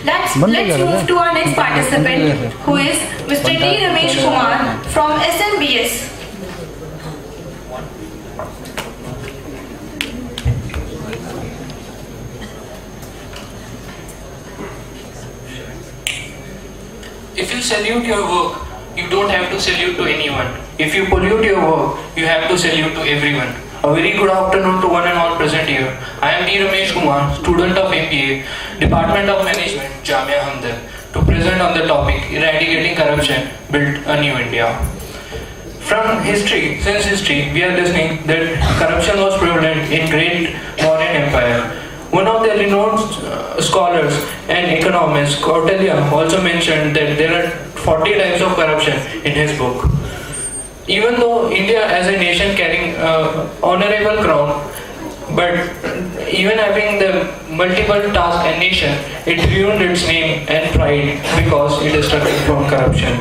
Let's move to our next participant, who is Mr. D. Ramesh Kumar from SMBS. If you salute your work, you don't have to salute to anyone. If you pollute your work, you have to salute to everyone. A very good afternoon to one and all present here. I am D. Ramesh Kumar, student of MBA, Department of Management, Jamia Hamdard, to present on the topic Eradicating Corruption, Build a New India. Since history, we are listening that corruption was prevalent in great Mauryan Empire. One of the renowned scholars and economists, Kautilya, also mentioned that there are 40 types of corruption in his book. Even though India as a nation carrying honorable crown, but even having the multiple tasks and nation, it ruined its name and pride because it is suffering from corruption.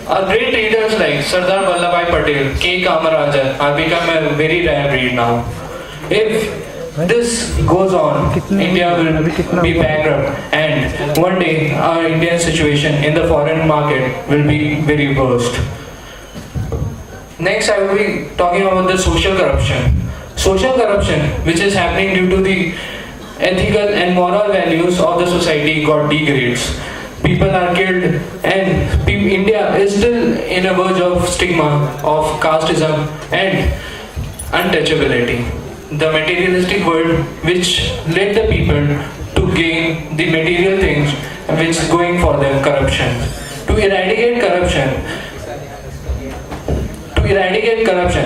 Our great leaders like Sardar Vallabhbhai Patel, K. Kamarajan have become a very rare breed now. If this goes on, India will be bankrupt, and one day our Indian situation in the foreign market will be very worst. Next, I will be talking about the social corruption. Social corruption, which is happening due to the ethical and moral values of the society, got degrades. People are killed, and India is still in a verge of stigma of casteism and untouchability. The materialistic world, which led the people to gain the material things, which is going for them corruption. To eradicate corruption,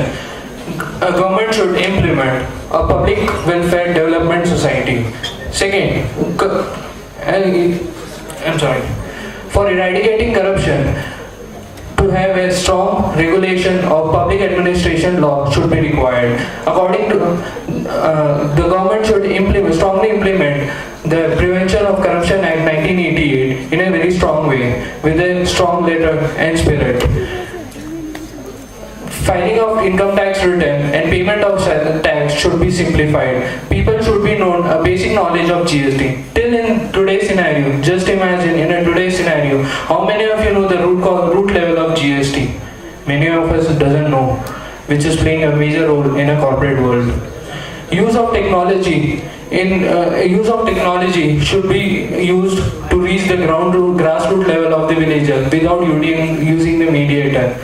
a government should implement a public welfare development society. Second, for eradicating corruption, to have a strong regulation of public administration law should be required. According to the government should strongly implement the Prevention of Corruption Act 1988 in a very strong way, with a strong letter and spirit. Filing of income tax return and payment of tax should be simplified. People should be known a basic knowledge of GST. Till in today's scenario, just imagine in a today's scenario, how many of you know the root level of GST? Many of us doesn't know, which is playing a major role in a corporate world. Use of technology should be used to reach the grassroots level of the villager without using the mediator.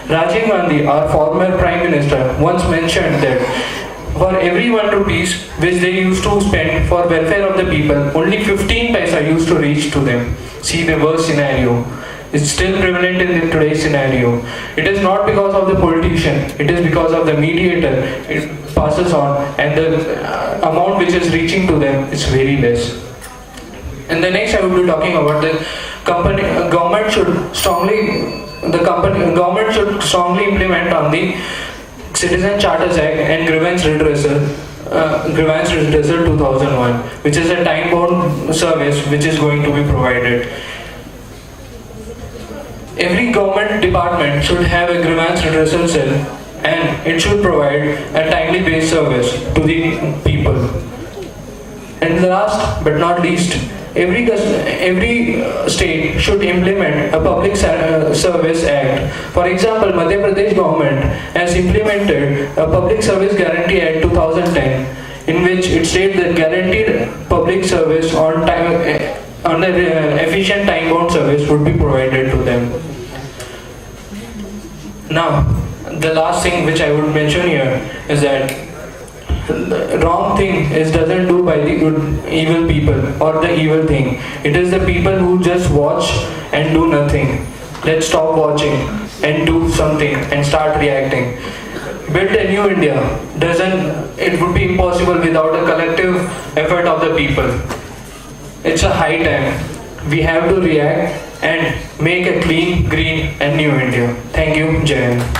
Rajiv Gandhi, our former Prime Minister, once mentioned that for every 1 rupees which they used to spend for welfare of the people, only 15 paisa used to reach to them. See the worst scenario. It's still prevalent in today's scenario. It is not because of the politician, it is because of the mediator. It passes on, and the amount which is reaching to them is very less. And the next I will be talking about the government should strongly implement on the Citizen Charters Act and Grievance Redressal 2001, which is a time-bound service which is going to be provided. Every government department should have a grievance redressal cell, and it should provide a timely based service to the people. And last but not least, every state should implement a public service act. For example, Madhya Pradesh government has implemented a Public Service Guarantee Act 2010, in which it states that guaranteed public service on an efficient time-bound service would be provided to them. Now, the last thing which I would mention here is that the wrong thing doesn't do by the evil people or the evil thing. It is the people who just watch and do nothing. Let's stop watching and do something and start reacting. Build a new India. It would be impossible without a collective effort of the people. It's a high time. We have to react and make a clean, green and new India. Thank you. Jai Hind.